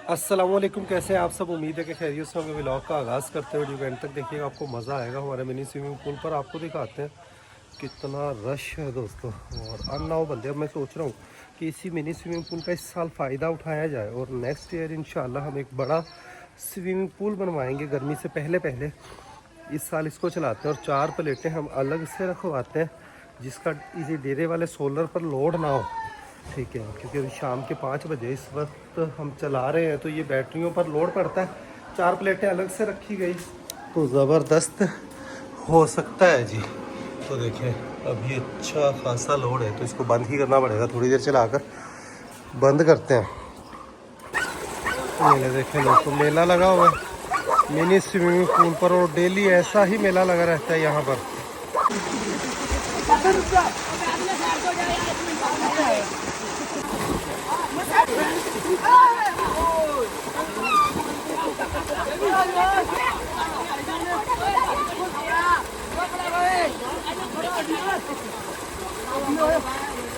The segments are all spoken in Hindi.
अस्सलाम वालेकुम, कैसे हैं आप सब। उम्मीद है कि खैरियत से होंगे। व्लॉग का आगाज़ करते हुए वीडियो एंड तक देखिएगा, आपको मज़ा आएगा। हमारे मिनी स्विमिंग पूल पर आपको दिखाते हैं कितना रश है दोस्तों। और अननाव बंदे, अब मैं सोच रहा हूँ कि इसी मिनी स्विमिंग पूल का इस साल फ़ायदा उठाया जाए और नेक्स्ट ईयर इंशाल्लाह हम एक बड़ा स्विमिंग पूल बनवाएंगे गर्मी से पहले पहले। इस साल इसको चलाते हैं और 4 प्लेटें हम अलग से रखवाते हैं जिसका इसी डेरे वाले सोलर पर लोड ना हो। ठीक है, क्योंकि अभी शाम के 5 बजे इस वक्त हम चला रहे हैं तो ये बैटरियों पर लोड पड़ता है। 4 प्लेटें अलग से रखी गई तो ज़बरदस्त हो सकता है जी। तो देखिए अभी अच्छा खासा लोड है तो इसको बंद ही करना पड़ेगा, थोड़ी देर चलाकर बंद करते हैं। मेले देखें दोस्तों, मेला लगा हुआ है मिनी स्विमिंग पूल पर और डेली ऐसा ही मेला लगा रहता है यहाँ पर।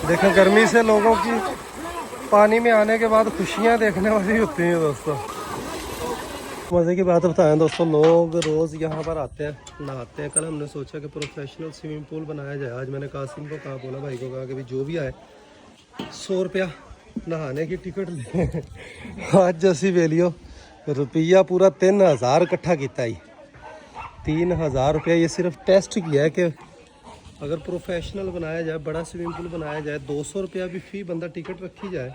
देखें गर्मी से लोगों की पानी में आने के बाद खुशियाँ देखने वाली होती हैं दोस्तों। मज़े की बात बताएं दोस्तों, लोग रोज़ यहाँ पर आते हैं नहाते हैं। कल हमने सोचा कि प्रोफेशनल स्विमिंग पूल बनाया जाए। आज मैंने कासिम को कहा, बोला भाई को कहा कि भाई जो भी आए 100 रुपया नहाने की टिकट ले। आज जैसी वेलियो रुपया पूरा 3000 इकट्ठा किया ही। 3000 रुपया ये सिर्फ टेस्ट किया है कि अगर प्रोफेशनल बनाया जाए, बड़ा स्विमिंग पूल बनाया जाए, 200 रुपया भी फी बंदा टिकट रखी जाए।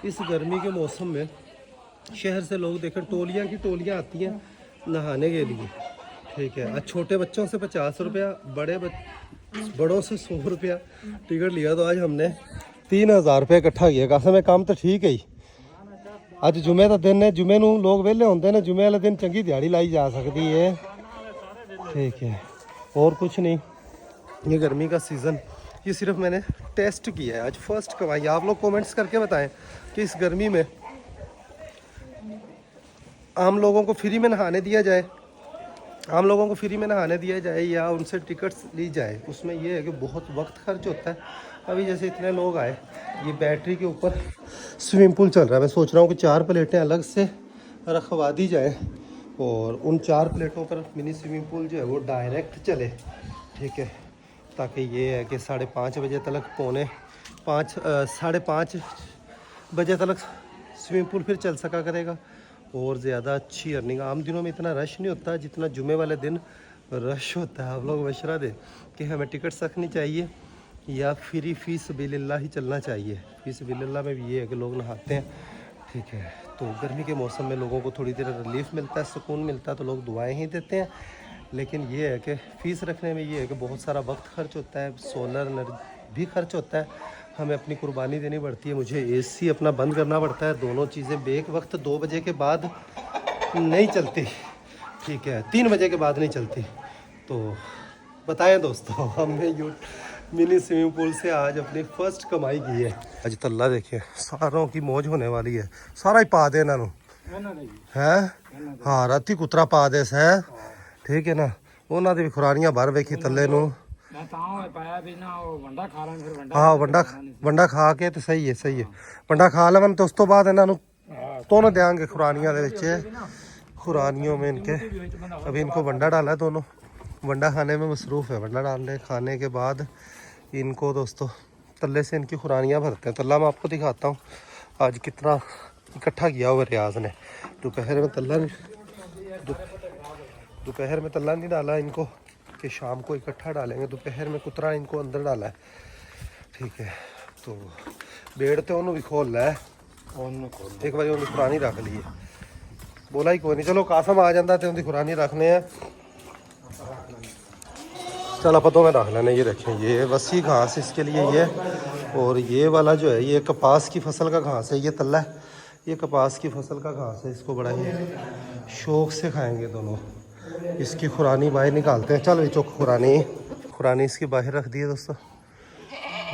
इस गर्मी के मौसम में शहर से लोग देखें टोलियाँ की टोलियाँ आती हैं नहाने के लिए। ठीक है, आज छोटे बच्चों से 50 रुपया, बड़ों से 100 रुपया टिकट लिया। तो आज हमने 3000 रुपया इकट्ठा किया। कसम है, काम तो ठीक है ही। ਅੱਜ जुमे का दिन है, जुमे ਨੂੰ लोग वेले होंगे ने, जुमे वाले दिन चंगी दिहाड़ी लाई जा सकती है। ठीक है, और कुछ नहीं। ये गर्मी का सीज़न, ये सिर्फ मैंने टेस्ट किया है, आज फर्स्ट कमाई। आप लोग कमेंट्स करके बताएं कि इस गर्मी में आम लोगों को फ्री में नहाने दिया जाए, आम लोगों को फ्री में नहाने दिया जाए या उनसे टिकट्स ली जाए। उसमें ये है कि बहुत वक्त खर्च होता है। अभी जैसे इतने लोग आए, ये बैटरी के ऊपर स्विमिंग पूल चल रहा है। मैं सोच रहा हूँ कि 4 प्लेटें अलग से रखवा दी जाए और उन 4 प्लेटों पर मिनी स्विमिंग पूल जो है वो डायरेक्ट चले। ठीक है, ताकि ये है कि 5:30 बजे तक, 5:30 बजे तक स्विमिंग पूल फिर चल सका करेगा और ज़्यादा अच्छी अर्निंग। आम दिनों में इतना रश नहीं होता जितना जुमे वाले दिन रश होता है। आप लोग मशवरा दें कि हमें टिकट्स रखनी चाहिए या फ्री फी सबीलिल्लाह ही चलना चाहिए। फी सबीलिल्लाह में भी ये है कि लोग नहाते हैं। ठीक है, तो गर्मी के मौसम में लोगों को थोड़ी देर रिलीफ मिलता है, सुकून मिलता है, तो लोग दुआएं ही देते हैं। लेकिन ये है कि फ़ीस रखने में ये है कि बहुत सारा वक्त खर्च होता है, सोलर भी खर्च होता है, हमें अपनी कुर्बानी देनी पड़ती है। मुझे एसी अपना बंद करना पड़ता है। दोनों चीज़ें बेक वक्त 2 बजे के बाद नहीं चलती। ठीक है, 3 बजे के बाद नहीं चलती। तो बताएं दोस्तों, हमने मिनी स्विमिंग पूल से आज अपनी फर्स्ट कमाई की है। आज तल्ला देखिए, सारों की मौज होने वाली है। सारा ही पा दे इन्हों है। हाँ, राती कुतरा पा दे है। ठीक है ना, उन्होंने भी खुरानियां भर वेखी तले नू। हाँ, वंडा खा के तो सही है, सही है। वंडा खा लेवन तो उस तो बाद इन्हों तो ना देंगे खुरानियां दे विच। खुरानियों में इनके अभी इनको वंडा डाला है, दोनों वंडा खाने में मसरूफ़ है। वंडा डालने खाने के बाद इनको दोस्तों तल्ले से इनकी खुरानियाँ भरते हैं। तल्ला मैं आपको दिखाता हूँ आज कितना इकट्ठा किया हुआ रियाज ने। दोपहर में तल्ला नहीं डाला इनको कि शाम को इकट्ठा डालेंगे। दोपहर में कुतरा इनको अंदर डाला है। ठीक है, तो बेड़ तो उन्होंने भी खोल ला है, एक बार उन्होंने खुरानी रख ली है। बोला ही कोई नहीं, चलो कासम आ जाता तो उनकी खुरानी रखने हैं। चल आप तो मैं रख लेना। ये देखें, ये वसी घास इसके लिए ये, और ये वाला जो है ये कपास की फसल का घास है। ये तल्ला है, ये कपास की फसल का घास है। इसको बड़ा ही शौक से खाएंगे दोनों। इसकी खुरानी बाहर निकालते हैं। चल चौक खुरानी इसकी बाहर रख दी है दोस्तों।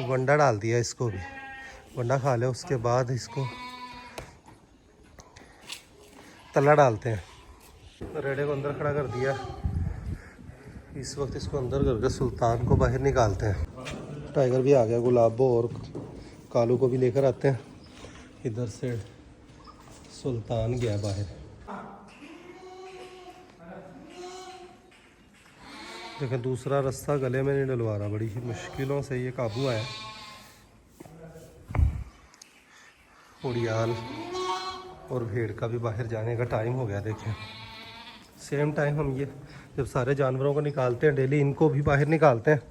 वंडा डाल दिया इसको भी, वंडा खा ले। उसके बाद इसको तल्ला डालते हैं। रेडे को अंदर खड़ा कर दिया। इस वक्त इसको अंदर करके सुल्तान को बाहर निकालते हैं। टाइगर भी आ गया, गुलाबो और कालू को भी लेकर आते हैं। इधर से सुल्तान गया बाहर। देखो दूसरा रास्ता गले में नहीं डलवा रहा, बड़ी ही मुश्किलों से ये काबू आया। उड़ियाल और भेड़ का भी बाहर जाने का टाइम हो गया। देखें सेम टाइम हम ये जब सारे जानवरों को निकालते हैं डेली, इनको भी बाहर निकालते हैं।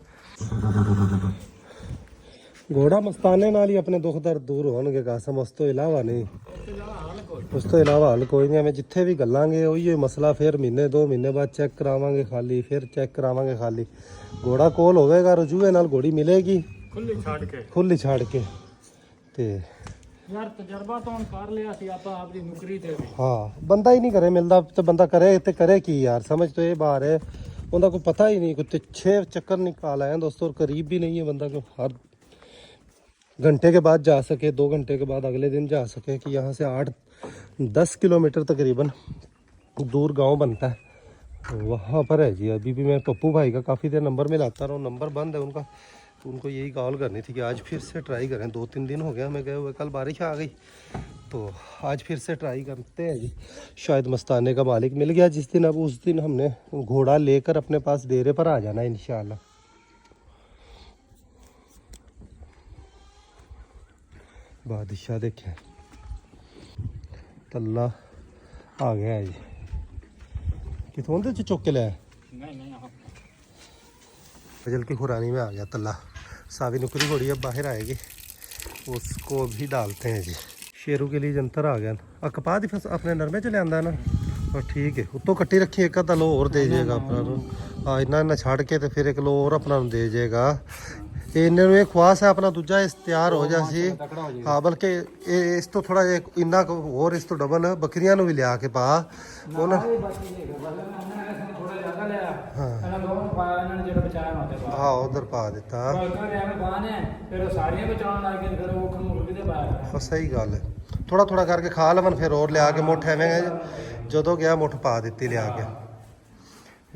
घोड़ा मस्ताने नाल ही अपने दुख दर्द दूर होने कसम, उस तो इलावा नहीं, उस तो इलावा हल कोई नहीं। हमें जिथे भी गलांगे वही मसला, फिर महीने 2 महीने बाद चेक करावांगे खाली, फिर चेक करावांगे खाली। घोड़ा कोल होवेगा रजूए नाल घोड़ी मिलेगी खुली छाड़ के ते यार तजर्बा तो हम कर लिया सी आपा आपकी नौकरी ते भी। हाँ बंदा ही नहीं करे मिलता तो बंदा करे ते करे की यार, समझ तो ये बाहर है। उनका कोई पता ही नहीं, कुछ 6 चक्कर निकाल आए दोस्तों, और करीब भी नहीं है बंदा को हर घंटे के बाद जा सके, 2 घंटे के बाद अगले दिन जा सके। कि यहाँ से 8-10 किलोमीटर तकरीबन दूर गांव बनता है, वहाँ पर है जी। अभी भी मैं पप्पू भाई का काफ़ी देर नंबर मिलाता रहा हूँ, नंबर बंद है उनका। तो उनको यही कॉल करनी थी कि आज फिर से ट्राई करें। 2-3 दिन हो गया हमें गए हुए, कल बारिश आ गई तो आज फिर से ट्राई करते हैं जी। शायद मस्ताने का मालिक मिल गया जिस दिन, अब उस दिन हमने घोड़ा लेकर अपने पास डेरे पर आ जाना है इंशाल्लाह। बादशाह देखें तल्ला आ गया है जी। कितों दे चुक के लाया? नहीं फजल की खुरानी में आ गया तल्ला। सावी नुकरी घोड़ी अब बाहर आएगी, उसको भी डालते हैं जी। शेरू के लिए जंतर आ गया। कपा दी फस अपने नरमे चले आंदा ना, और ठीक है उत्तों कट्टी रखी, एक अद्धा लो और दे जाएगा अपना। हाँ इन्ना छड़ के तो फिर एक लो और अपना दे जाएगा। इन्हें एक ख्वास है अपना दूजा इस तैयार हो जासी। हाँ बल्कि इस तो थोड़ा इन्ना और इस तो डबल बकरियां भी लिया के पा हाँ उधर पा दिता। सही गल है, थोड़ा थोड़ा करके खा लवन फिर और लिया के मुठ एवें जो गया मुठ पा दी लिया के।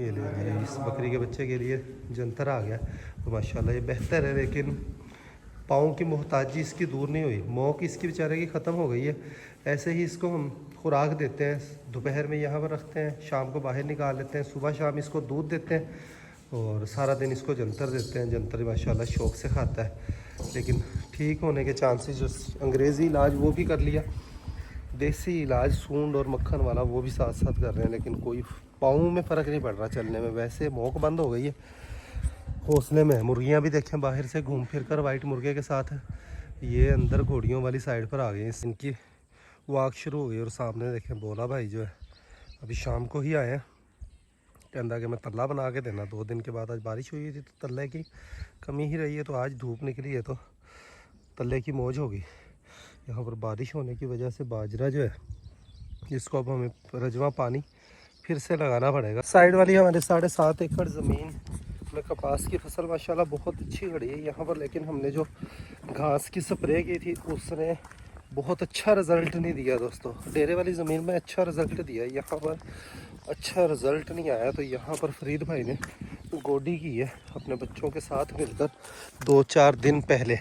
ये ले लिया इस बकरी के बच्चे के लिए जंतर आ गया। तो माशाल्लाह ये बेहतर है, लेकिन पाँव की मोहताजी इसकी दूर नहीं हुई। मोक इसकी बेचारे की ख़त्म हो गई है। ऐसे ही इसको हम खुराक देते हैं, दोपहर में यहाँ पर रखते हैं, शाम को बाहर निकाल लेते हैं, सुबह शाम इसको दूध देते हैं और सारा दिन इसको जंतर देते हैं। जंतर माशाल्लाह शौक़ से खाता है, लेकिन ठीक होने के चांसेस जो अंग्रेज़ी इलाज वो भी कर लिया, देसी इलाज सूंड और मक्खन वाला वो भी साथ साथ कर रहे हैं, लेकिन कोई पाँव में फ़र्क नहीं पड़ रहा चलने में। वैसे मोक बंद हो गई है, घोंसले में मुर्गियाँ भी देखें बाहर से घूम फिर कर वाइट मुर्गे के साथ ये अंदर घोड़ियों वाली साइड पर आ गए हैं। इनकी वाक शुरू हो गई। और सामने देखें बोला भाई जो है अभी शाम को ही आए हैं, कहता कि मैं तल्ला बना के देना। 2 दिन के बाद आज बारिश हुई थी तो तल्ले की कमी ही रही है, तो आज धूप निकली है तो तल्ले की मौज होगी। यहाँ पर बारिश होने की वजह से बाजरा जो है जिसको अब हमें रजवा पानी फिर से लगाना पड़ेगा। साइड वाली हमारे 7.5 एकड़ ज़मीन में कपास की फसल माशाल्लाह बहुत अच्छी खड़ी है यहाँ पर, लेकिन हमने जो घास की स्प्रे की थी उसने बहुत अच्छा रिज़ल्ट नहीं दिया दोस्तों। डेरे वाली ज़मीन में अच्छा रिज़ल्ट दिया, यहाँ पर अच्छा रिज़ल्ट नहीं आया। तो यहाँ पर फरीद भाई ने गोडी की है अपने बच्चों के साथ मिलकर 2-4 दिन पहले।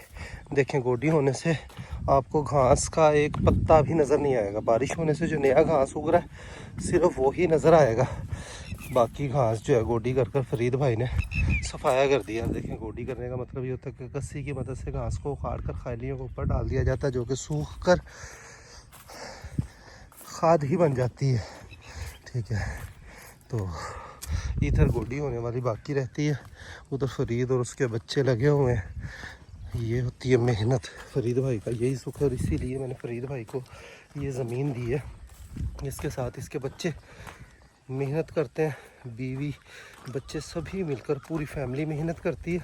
देखें गोडी होने से आपको घास का एक पत्ता भी नज़र नहीं आएगा। बारिश होने से जो नया घास उग रहा है सिर्फ वही नज़र आएगा, बाकी घास जो है गोडी कर कर फरीद भाई ने सफाया कर दिया। देखें गोडी करने का मतलब ये होता है कि कस्सी की मदद से घास को उखाड़ कर खालियों के ऊपर डाल दिया जाता है, जो कि सूख कर खाद ही बन जाती है। ठीक है, तो इधर गोडी होने वाली बाकी रहती है, उधर फरीद और उसके बच्चे लगे हुए हैं। ये होती है मेहनत फरीद भाई का, यही सुख है। और इसीलिए मैंने फरीद भाई को ये ज़मीन दी है, इसके साथ इसके बच्चे मेहनत करते हैं, बीवी बच्चे सभी मिलकर पूरी फैमिली मेहनत करती है।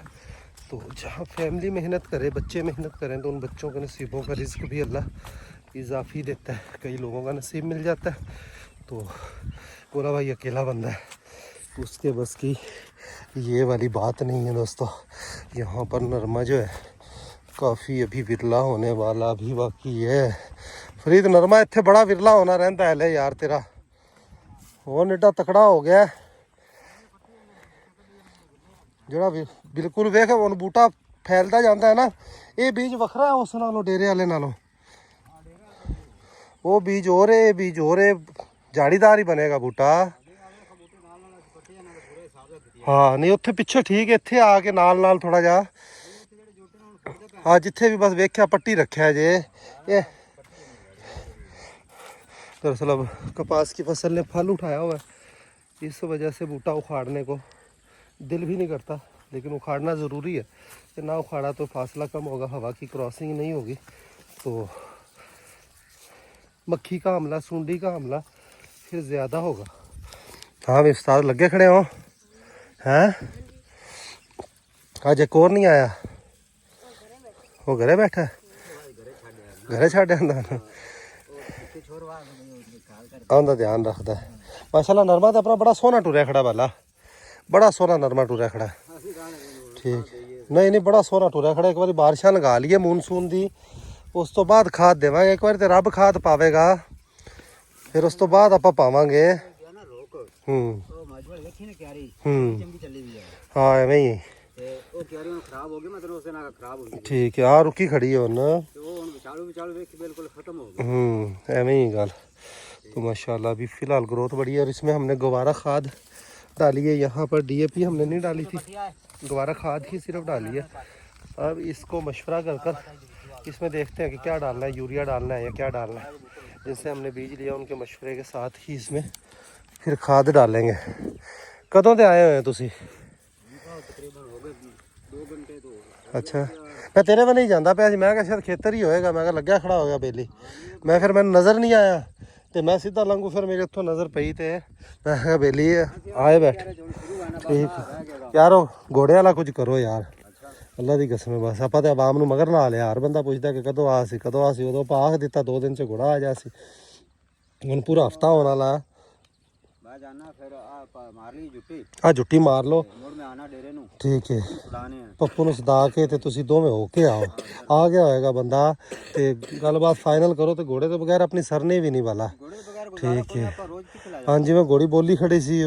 तो जहाँ फैमिली मेहनत करे, बच्चे मेहनत करें, तो उन बच्चों के नसीबों का रिज़्क भी अल्लाह इजाफी देता है। कई लोगों का नसीब मिल जाता है, तो पूरा भाई अकेला बंदा है, उसके बस की ये वाली बात नहीं है दोस्तों। यहाँ पर नरमा जो है काफ़ी अभी विरला होने वाला भी बाकी है। फरीद नरमा इतने बड़ा विरला होना रहता है ले यार तेरा, वो नेटा तकड़ा हो गया जोड़ा बिल्कुल वेख वो बूटा फैलता जाता है ना। ये बीज वखरा है उस नालों डेरे वाले नालों, वो बीज हो रहे, बीज हो रहे, झाड़ीदार ही बनेगा बूटा। हाँ नहीं उत्थे पिछे ठीक है, इत्थे आके नाल नाल थोड़ा जा। हाँ जिथे भी बस वेख्या पट्टी रखा है जे ये। दरअसल अब कपास की फसल ने फल उठाया हुआ है, इस वजह से बूटा उखाड़ने को दिल भी नहीं करता, लेकिन उखाड़ना ज़रूरी है कि ना उखाड़ा तो फासला कम होगा, हवा की क्रॉसिंग नहीं होगी, तो मक्खी का हमला, सूंडी का हमला फिर ज़्यादा होगा। हाँ भी उस्ताद लगे खड़े हो हैं? आज एक और नहीं आया, वो घरे बैठा, घरे छाड़ आंदा आंदा ध्यान रखता है। माशाल्लाह नरमा तो अपना बड़ा सोहना टुरया खड़ा वाला, बड़ा सोहना नरमा टुरया खड़ा है। ठीक नहीं नहीं बड़ा सोहना टुरया खड़ा। एक बार बारिशा लगा ली है मूनसून दी, उस तो बाद खाद देवांगे। एक बार तो रब खाद पावेगा, फिर उस तो बाद आप पावांगे। हाँ एवं ही ठीक है। हाँ रुकी खड़ी है एवं ही गल। तो माशाल्लाह अभी फ़िलहाल ग्रोथ बढ़ी है। और इसमें हमने गवारा खाद डाली है, यहाँ पर डीएपी हमने नहीं डाली थी, गवारा खाद ही सिर्फ डाली है। अब इसको मशवरा कर कर इसमें देखते हैं कि क्या डालना है, यूरिया डालना है या क्या डालना है। जिनसे हमने बीज लिया उनके मशवरे के साथ ही इसमें फिर खाद डालेंगे। कदों से आए हुए हैं तुसी? अच्छा मैं तेरे में नहीं जाता पे, मैं क्या शायद खेतर ही होएगा, मैं लग्या खड़ा हो गया बेली, मैं फिर मैंने नज़र नहीं आया तो मैं सीधा लंघू, फिर मेरे उतों नज़र पई तो मैं बेली आए बैठ। ठीक यारो घोड़े वाला कुछ करो यार, अल्लाह की कसम। बस आप तो आवाम नूं मगर ला लिया, हर बंदा पुछदा कि कदों आ सी कदों आ सी, उदों पा आख दिता 2 दिन च घोड़ा आ जा सी। हुण पूरा हफ्ता होने वाला। हाँ जुट्टी मार लो, ठीक है। पप्पू नूं सदा के ते तुसीं दोवें हो के आओ, आ गया होएगा बंदा ते गलबात फाइनल करो। तो घोड़े तो बगैर अपनी सरने भी नहीं वाला, ठीक है। हाँ जी मैं घोड़ी बोली खड़ी सी,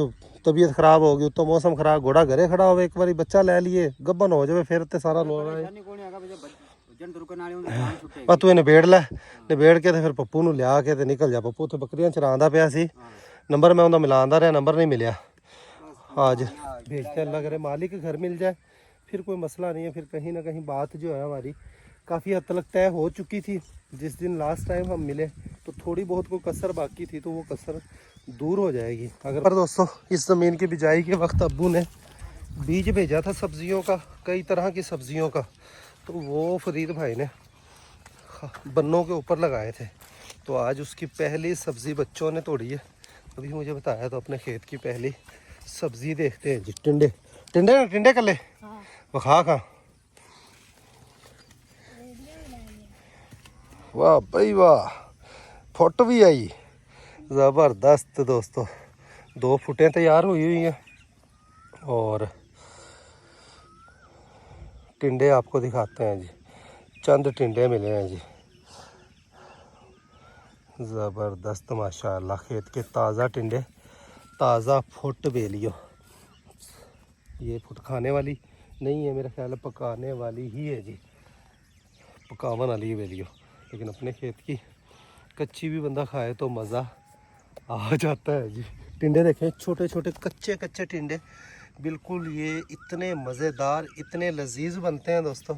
तबीयत खराब हो गई, तो मौसम खराब, घोड़ा घरे खड़ा हो, एक बार बच्चा ले लिए गब्बन हो जाए फिर तो सारा लोग तू निबेड़ लै, निबेड़ के फिर पप्पू नूं लिया के निकल जा। पप्पू तो बकरियां चरांदा पिया सी, नंबर मैं उन्हें मिलांदा रहा, नंबर नहीं मिलिया। आज भेजते अल्लाह करे मालिक के घर मिल जाए फिर कोई मसला नहीं है। फिर कहीं ना कहीं बात जो है हमारी काफ़ी हद तक तय हो चुकी थी। जिस दिन लास्ट टाइम हम मिले तो थोड़ी बहुत कोई कसर बाकी थी, तो वो कसर दूर हो जाएगी। अगर दोस्तों इस ज़मीन की बिजाई के वक्त अब्बू ने बीज भेजा था सब्जियों का, कई तरह की सब्जियों का, तो वो फरीद भाई ने बन्नों के ऊपर लगाए थे। तो आज उसकी पहली सब्ज़ी बच्चों ने तोड़ी है, अभी मुझे बताया। तो अपने खेत की पहली सब्ज़ी देखते हैं जी। टिंडे टिंडे टिंडे कले वखा खा, वाह भाई वाह, फुट भी आई ज़बरदस्त दोस्तों। 2 फुटें तैयार हुई हैं और टिंडे आपको दिखाते हैं जी। चंद टिंडे मिले हैं जी, ज़बरदस्त माशाल्लाह। खेत के ताज़ा टिंडे, ताज़ा फुट बेलियो। ये फुट खाने वाली नहीं है, मेरा ख्याल है पकाने वाली ही है जी, पकावन वाली बेलियो। लेकिन अपने खेत की कच्ची भी बंदा खाए तो मज़ा आ जाता है जी। टिंडे देखें, छोटे छोटे कच्चे कच्चे टिंडे, बिल्कुल ये इतने मज़ेदार, इतने लजीज बनते हैं दोस्तों,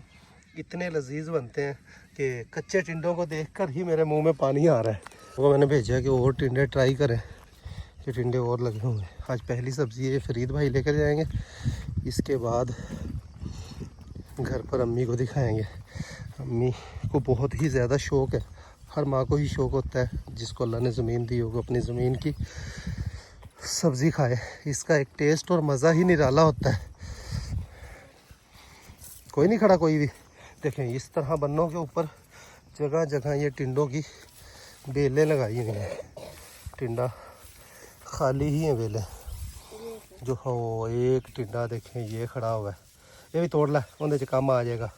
इतने लजीज बनते हैं कि कच्चे टिंडों को देखकर ही मेरे मुंह में पानी आ रहा है। वो मैंने भेजा कि और टिंडे ट्राई करें, कि टिंडे और लगे हुए हैं। आज पहली सब्ज़ी ये फरीद भाई लेकर जाएंगे, इसके बाद घर पर अम्मी को दिखाएंगे। अम्मी को बहुत ही ज़्यादा शौक़ है, हर माँ को ही शौक़ होता है जिसको अल्लाह ने ज़मीन दी होगी अपनी ज़मीन की सब्ज़ी खाए। इसका एक टेस्ट और मज़ा ही निराला होता है। कोई नहीं खड़ा कोई भी, देखें इस तरह बन्नों के ऊपर जगह जगह ये टिंडों की बेलें लगाई हुई हैं। टिंडा खाली ही है बेलें जो हो। एक टिंडा देखें ये खड़ा हुआ है, ये भी तोड़ ला, उन्हें काम आ जाएगा।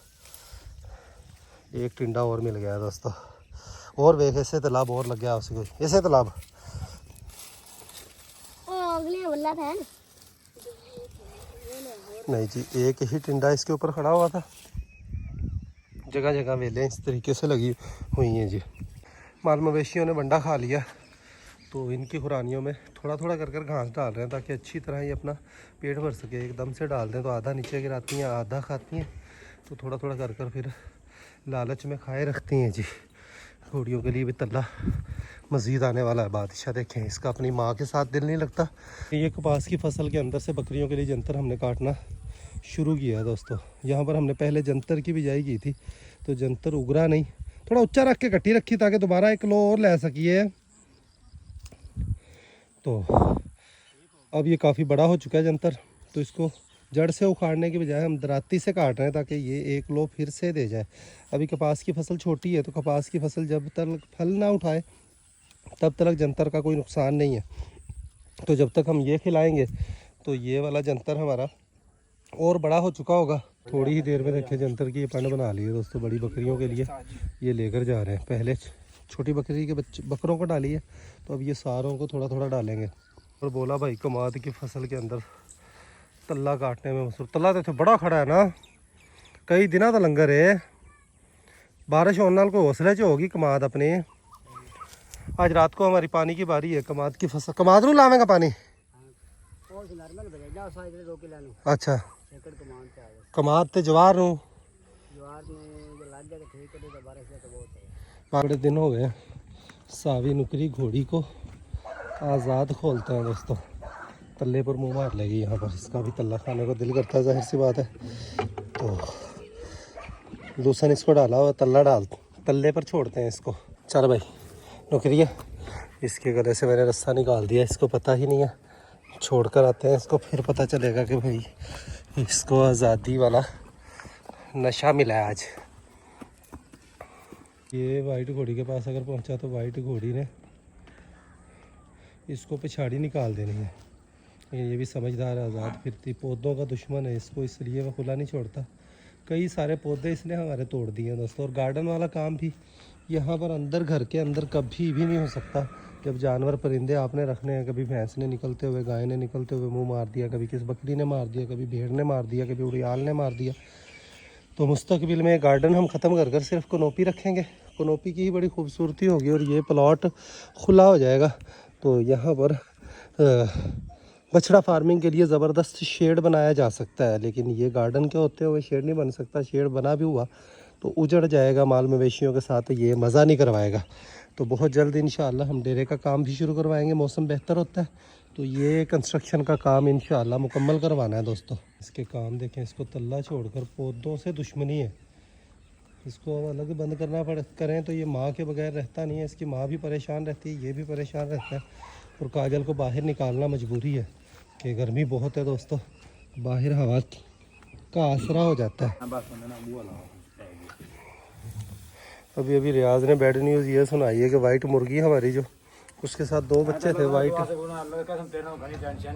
एक टिंडा और मिल गया दोस्तों। और वेख ऐसे तालाब और लग गया उसी को, ऐसे तालाब नहीं जी, एक ही टिंडा इसके ऊपर खड़ा हुआ था। जगह जगह वेलें इस तरीके से लगी हुई हैं जी। माल मवेशियों ने बंडा खा लिया, तो इनकी खुरानियों में थोड़ा थोड़ा कर कर घास डाल रहे हैं ताकि अच्छी तरह ये अपना पेट भर सके। एकदम से डाल दें तो आधा नीचे गिराती हैं, आधा खाती हैं, तो थोड़ा थोड़ा कर कर फिर लालच में खाए रखती हैं जी। घोड़ियों के लिए भी तल्ला मज़ीद आने वाला है बादशाह। देखें इसका अपनी माँ के साथ दिल नहीं लगता। ये कपास की फसल के अंदर से बकरियों के लिए जंतर हमने काटना शुरू किया है दोस्तों। यहाँ पर हमने पहले जंतर की बिजाई की थी, तो जंतर उगरा नहीं, थोड़ा ऊंचा रख के कट्टी रखी ताकि दोबारा एक किलो और ले सकिए। तो अब ये काफ़ी बड़ा हो चुका है जंतर, तो इसको जड़ से उखाड़ने के बजाय हम दराती से काट रहे हैं ताकि ये एक लो फिर से दे जाए। अभी कपास की फसल छोटी है, तो कपास की फसल जब तक फल ना उठाए तब तक जंतर का कोई नुकसान नहीं है। तो जब तक हम ये खिलाएंगे तो ये वाला जंतर हमारा और बड़ा हो चुका होगा। थोड़ी ही देर में देखें जंतर की ये पन बना ली है दोस्तों। बड़ी बकरियों के लिए ये लेकर जा रहे हैं। पहले छोटी बकरी के बकरों को डाली है, तो अब ये सारों को थोड़ा थोड़ा डालेंगे। और बोला भाई कमाद की फसल के अंदर तल्ला काटने में मसरूफ। तल्ला तो इतना बड़ा खड़ा है ना, कई दिनों का लंगर है। बारिश होने नाल कोई हौसले च होगी कमाद अपने। आज रात को हमारी पानी की बारी है। कमाद की फसल, कमाद नू लावेगा पानी? अच्छा, कमाद ते जवार नू बड़े दिन हो गए सावी नुकरी घोड़ी को आज़ाद खोलते हैं दोस्तों। तल्ले पर मुंह मार लेगी यहाँ पर। इसका भी तल्ला खाने को दिल करता है, जाहिर सी बात है। तो लूसन इसको डाला हुआ, तल्ला डाल तल्ले पर छोड़ते हैं इसको। चल भाई नुकरी है, इसके गले से मैंने रस्सा निकाल दिया, इसको पता ही नहीं है। छोड़ कर आते हैं इसको, फिर पता चलेगा कि भाई इसको आज़ादी वाला नशा मिला है आज। ये वाइट घोड़ी के पास अगर पहुंचा तो वाइट घोड़ी ने इसको पिछाड़ी निकाल देनी है। ये भी समझदार है, आज़ाद फिरती, पौधों का दुश्मन है इसको, इसलिए मैं खुला नहीं छोड़ता। कई सारे पौधे इसने हमारे तोड़ दिए हैं दोस्तों। और गार्डन वाला काम भी यहाँ पर अंदर, घर के अंदर कभी भी नहीं हो सकता। जब जानवर परिंदे आपने रखने हैं, कभी भैंस ने निकलते हुए, गाय ने निकलते हुए मुंह मार दिया, कभी किस बकरी ने मार दिया, कभी भेड़ ने मार दिया, कभी उड़ियाल ने मार दिया, तो मुस्तकबिल में गार्डन हम ख़त्म कर कर सिर्फ कनोपी रखेंगे। कनोपी की ही बड़ी खूबसूरती होगी और ये प्लॉट खुला हो जाएगा। तो यहाँ पर बछड़ा फार्मिंग के लिए ज़बरदस्त शेड बनाया जा सकता है, लेकिन ये गार्डन के होते हुए शेड नहीं बन सकता। शेड बना भी हुआ तो उजड़ जाएगा, माल मवेशियों के साथ ये मज़ा नहीं करवाएगा। तो बहुत जल्द इंशाअल्लाह हम डेरे का काम भी शुरू करवाएंगे। मौसम बेहतर होता है तो ये कंस्ट्रक्शन का काम इंशाअल्लाह मुकम्मल करवाना है दोस्तों। इसके काम देखें, इसको तल्ला छोड़कर पौधों से दुश्मनी है। इसको अलग बंद करना करें तो ये माँ के बगैर रहता नहीं है। इसकी माँ भी परेशान रहती है, ये भी परेशान रहता है। और काजल को बाहर निकालना मजबूरी है कि गर्मी बहुत है दोस्तों, बाहर हवा का आसरा हो जाता है। अभी अभी रियाज ने बैड न्यूज़ ये सुनाई है कि वाइट मुर्गी हमारी जो, उसके साथ 2 बच्चे थे वाइट। टेंशन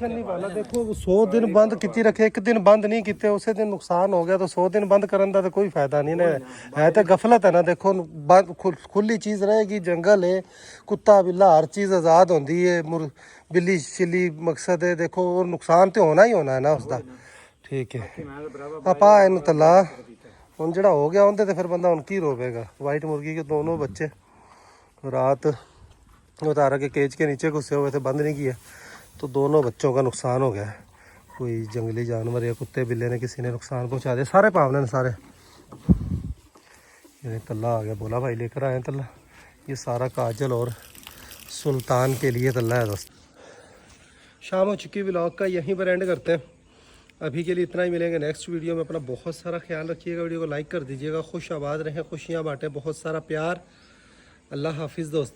नहीं पाना, देखो 100 दिन बंद किती रखे, एक दिन बंद नहीं किते उसे दिन नुकसान हो गया। तो 100 दिन बंद करने का तो कोई फायदा नहीं है तो गफलत है ना। देखो बंद खुली चीज़ रहेगी, जंगल है, कुत्ता बिल्ला हर चीज़ आज़ाद होती है। बिल्ली शिल्ली मकसद है देखो, और नुकसान तो होना ही होना है ना उसका। ठीक है आपा इन तला हूँ जड़ा हो गया उनते तो फिर बंदा उनकी रोवेगा। वाइट मुर्गी के दोनों बच्चे रात उतारा के केज के नीचे घुसे हुए थे, बंद नहीं किया, तो दोनों बच्चों का नुकसान हो गया है। कोई जंगली जानवर या कुत्ते बिल्ले ने किसी ने नुकसान पहुंचा दिया। सारे पावने ने सारे। ये तल्ला आ गया, बोला भाई लेकर आए तल्ला। ये सारा काजल और सुल्तान के लिए तल्ला है दोस्त। शाम हो चुकी, व्लॉग का यहीं पर एंड करते हैं। अभी के लिए इतना ही, मिलेंगे नेक्स्ट वीडियो में। अपना बहुत सारा ख्याल रखिएगा, वीडियो को लाइक कर दीजिएगा। खुश आबाद रहें, खुशियाँ बांटें, बहुत सारा प्यार। अल्लाह हाफिज़ दोस्तों।